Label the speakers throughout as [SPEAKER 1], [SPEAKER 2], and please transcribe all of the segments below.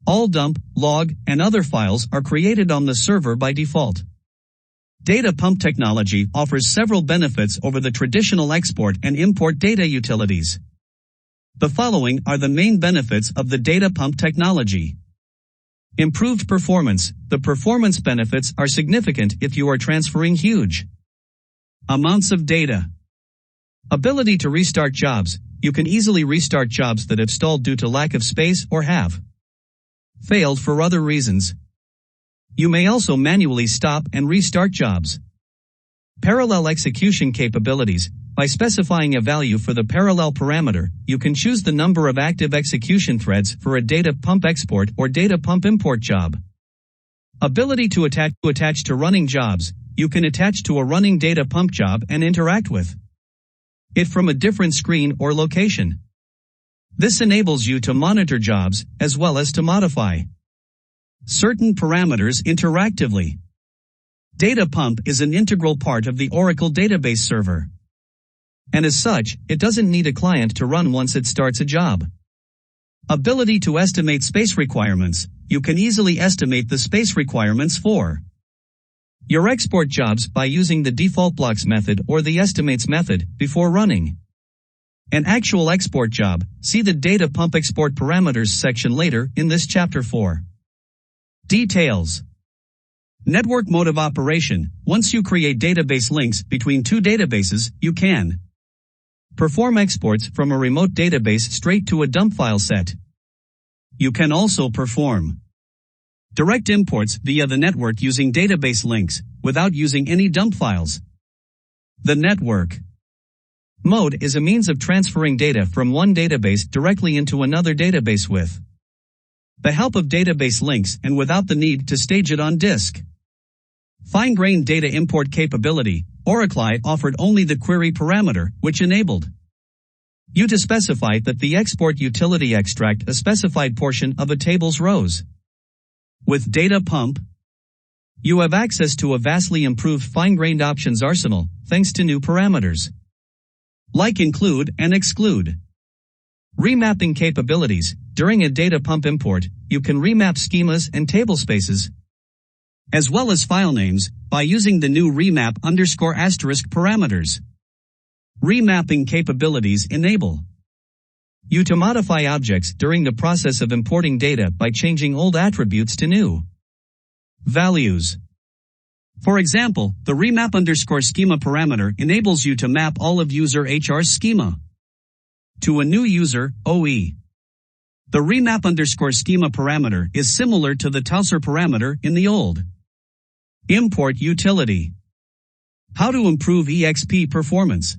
[SPEAKER 1] All dump, log, and other files are created on the server by default. Data pump technology offers several benefits over the traditional export and import data utilities. The following are the main benefits of the data pump technology. Improved performance. The performance benefits are significant if you are transferring huge amounts of data. Ability to restart jobs. You can easily restart jobs that have stalled due to lack of space or have failed for other reasons. You may also manually stop and restart jobs. Parallel execution capabilities. By specifying a value for the parallel parameter, you can choose the number of active execution threads for a data pump export or data pump import job. Ability to attach to running jobs. You can attach to a running data pump job and interact with it from a different screen or location. This enables you to monitor jobs as well as to modify certain parameters interactively. Data pump is an integral part of the Oracle database server. And as such, it doesn't need a client to run once it starts a job. Ability to estimate space requirements. You can easily estimate the space requirements for your export jobs by using the default blocks method or the estimates method before running an actual export job. See the data pump export parameters section later in this chapter 4. Details. Network mode of operation. Once you create database links between two databases, you can perform exports from a remote database straight to a dump file set. You can also perform direct imports via the network using database links, without using any dump files. The network mode is a means of transferring data from one database directly into another database with the help of database links and without the need to stage it on disk. Fine-grained data import capability. Oracle offered only the query parameter, which enabled you to specify that the export utility extract a specified portion of a table's rows. With data pump, you have access to a vastly improved fine-grained options arsenal, thanks to new parameters like include and exclude. Remapping capabilities. During a data pump import, you can remap schemas and table spaces, as well as file names, by using the new remap ** parameters. Remapping capabilities enable you to modify objects during the process of importing data by changing old attributes to new values. For example, the remap _ schema parameter enables you to map all of user HR schema to a new user, OE. The remap _ schema parameter is similar to the tousr parameter in the old import utility. How to improve EXP performance.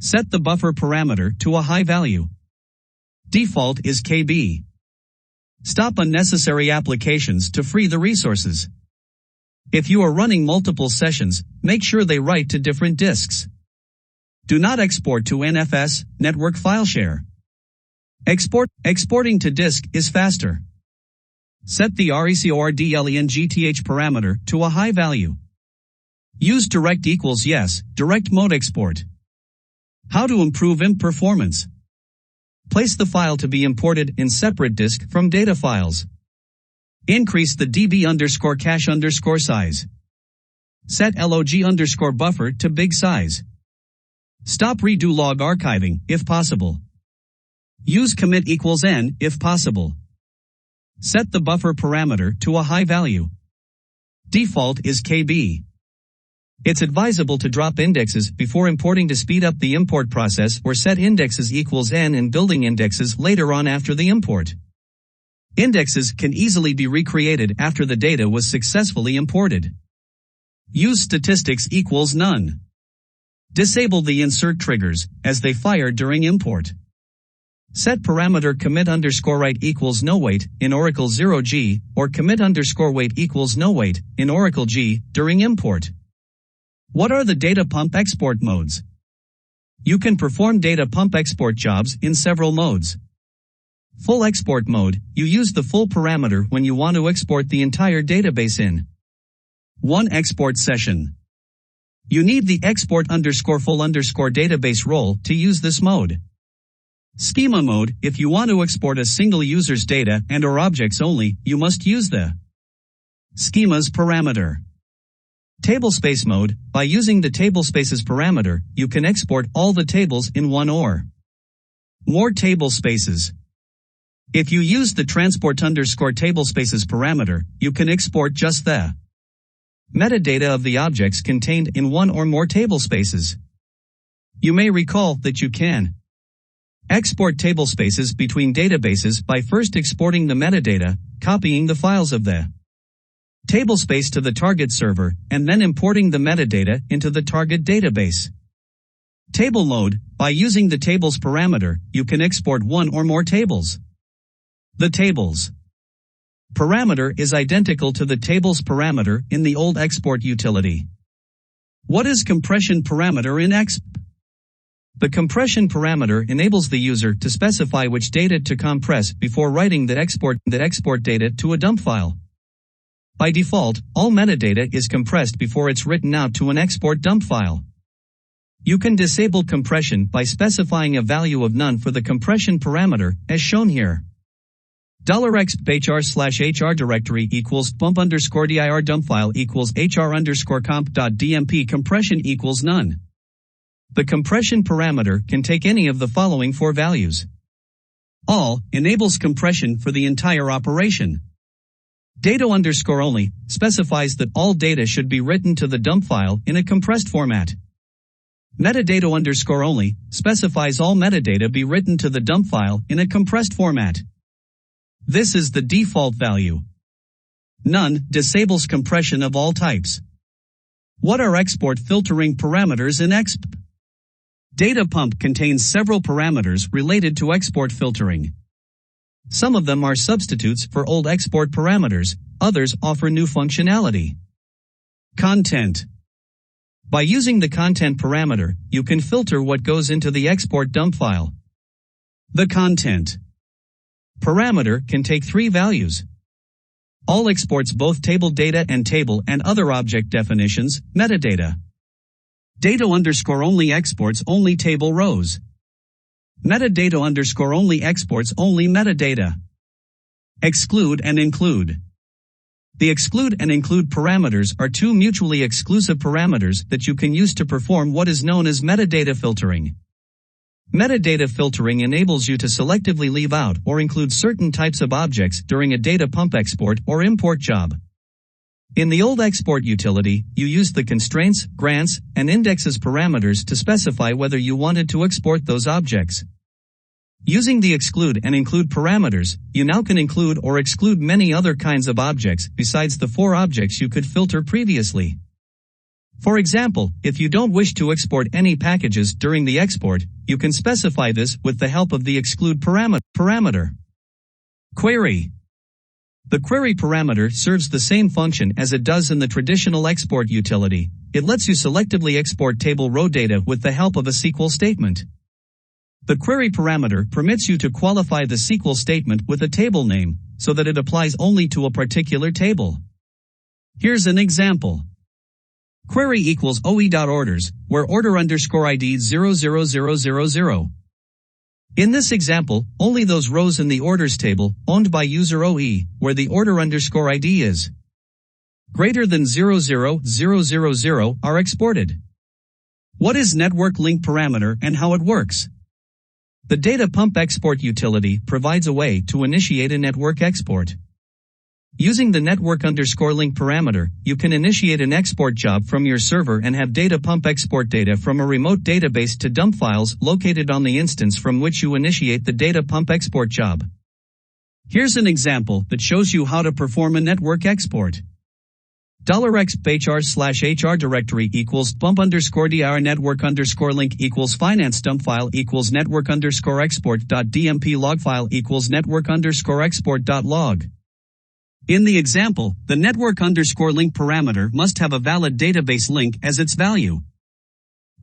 [SPEAKER 1] Set the buffer parameter to a high value. Default is KB. Stop unnecessary applications to free the resources. If you are running multiple sessions, make sure they write to different disks. Do not export to NFS, network file share. Exporting to disk is faster. Set the RECORDLENGTH parameter to a high value. Use direct = yes, direct mode export. How to improve IMP performance. Place the file to be imported in separate disk from data files. Increase the DB _ cache _ size. Set log _ buffer to big size. Stop redo log archiving, if possible. Use commit = n, if possible. Set the buffer parameter to a high value. Default is KB. It's advisable to drop indexes before importing to speed up the import process, or set indexes = n and building indexes later on after the import. Indexes can easily be recreated after the data was successfully imported. Use statistics = none. Disable the insert triggers, as they fire during import. Set parameter commit _write = nowait in Oracle 0G, or commit _wait = nowait in Oracle G during import. What are the data pump export modes? You can perform data pump export jobs in several modes. Full export mode, you use the full parameter when you want to export the entire database in one export session. You need the export _full _ database role to use this mode. Schema mode. If you want to export a single user's data and/or objects only, you must use the schemas parameter. Tablespace mode. By using the tablespaces parameter, you can export all the tables in one or more table spaces. If you use the transport_tablespaces parameter, you can export just the metadata of the objects contained in one or more tablespaces. You may recall that you can export tablespaces between databases by first exporting the metadata, copying the files of the tablespace to the target server, and then importing the metadata into the target database. Table mode. By using the tables parameter, you can export one or more tables. The tables parameter is identical to the tables parameter in the old export utility. What is compression parameter in Expdp? The compression parameter enables the user to specify which data to compress before writing the export data to a dump file. By default, all metadata is compressed before it's written out to an export dump file. You can disable compression by specifying a value of none for the compression parameter, as shown here. $expdphr/hr directory equals bump_dir dump file equals hr_comp.dmp compression equals none. The compression parameter can take any of the following four values. All enables compression for the entire operation. Data_only specifies that all data should be written to the dump file in a compressed format. Metadata_only specifies all metadata be written to the dump file in a compressed format. This is the default value. None disables compression of all types. What are export filtering parameters in Expdp? Data pump contains several parameters related to export filtering. Some of them are substitutes for old export parameters, others offer new functionality. Content. By using the content parameter, you can filter what goes into the export dump file. The content parameter can take three values. All exports both table data and table and other object definitions, metadata. Data_only exports only table rows. Metadata_only exports only metadata. Exclude and include. The exclude and include parameters are two mutually exclusive parameters that you can use to perform what is known as metadata filtering. Metadata filtering enables you to selectively leave out or include certain types of objects during a data pump export or import job. In the old export utility, you used the constraints, grants, and indexes parameters to specify whether you wanted to export those objects. Using the exclude and include parameters, you now can include or exclude many other kinds of objects besides the four objects you could filter previously. For example, if you don't wish to export any packages during the export, you can specify this with the help of the exclude parameter. Query. The query parameter serves the same function as it does in the traditional export utility. It lets you selectively export table row data with the help of a SQL statement. The query parameter permits you to qualify the SQL statement with a table name, so that it applies only to a particular table. Here's an example. Query equals OE.orders, where order_ID 00000. In this example, only those rows in the orders table, owned by user OE, where the order_ID is greater than 00000 are exported. What is network link parameter and how it works? The data pump export utility provides a way to initiate a network export. Using the network_link parameter, you can initiate an export job from your server and have data pump export data from a remote database to dump files located on the instance from which you initiate the data pump export job. Here's an example that shows you how to perform a network export. $expdphr/hr directory equals bump_dir network_link equals finance dump file equals network_export.dmp log file equals network_export.log. In the example, the network_link parameter must have a valid database link as its value.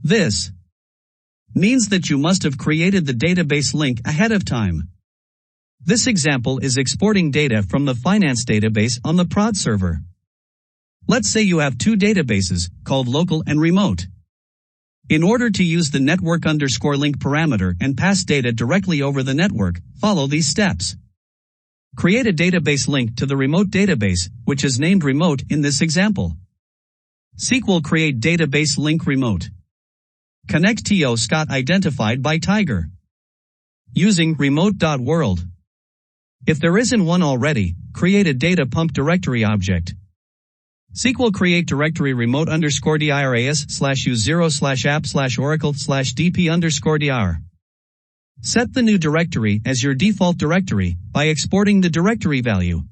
[SPEAKER 1] This means that you must have created the database link ahead of time. This example is exporting data from the finance database on the prod server. Let's say you have two databases, called local and remote. In order to use the network_link parameter and pass data directly over the network, follow these steps. Create a database link to the remote database, which is named remote in this example. SQL create database link remote. Connect TO Scott identified by Tiger. Using remote.world. If there isn't one already, create a data pump directory object. SQL create directory remote_diras/u0/app/oracle/dp_dir. Set the new directory as your default directory by exporting the directory value.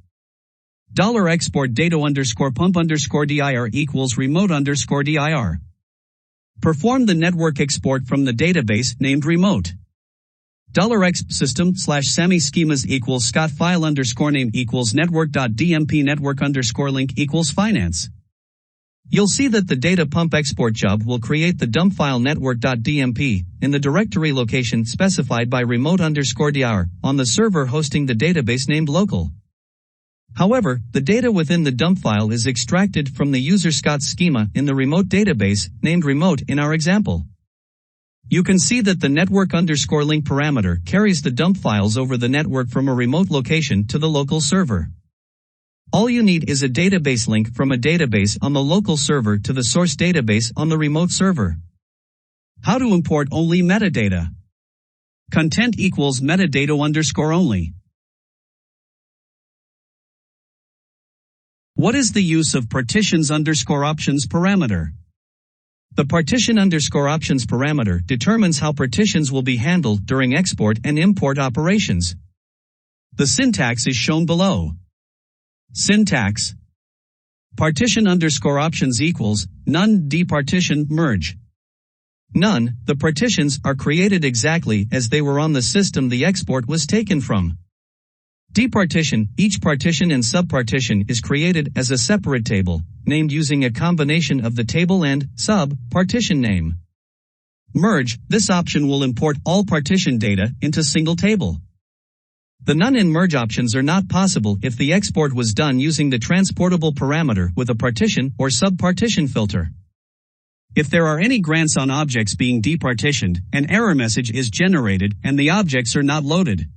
[SPEAKER 1] $export data_pump_dir equals remote_dir. Perform the network export from the database named remote. $exp system/sami schemas equals Scott file_name equals network.dmp network_link equals finance. You'll see that the data pump export job will create the dump file network.dmp in the directory location specified by remote_dir on the server hosting the database named local. However, the data within the dump file is extracted from the user Scott schema in the remote database named remote in our example. You can see that the network_link parameter carries the dump files over the network from a remote location to the local server. All you need is a database link from a database on the local server to the source database on the remote server. How to import only metadata. Content equals metadata_only. What is the use of partitions_options parameter? The partition_options parameter determines how partitions will be handled during export and import operations. The syntax is shown below. Syntax. Partition_options equals none departition merge. None, the partitions are created exactly as they were on the system the export was taken from. Departition, each partition and subpartition is created as a separate table, named using a combination of the table and sub-partition name. Merge, this option will import all partition data into single table. The none and merge options are not possible if the export was done using the transportable parameter with a partition or subpartition filter. If there are any grants on objects being departitioned, an error message is generated and the objects are not loaded.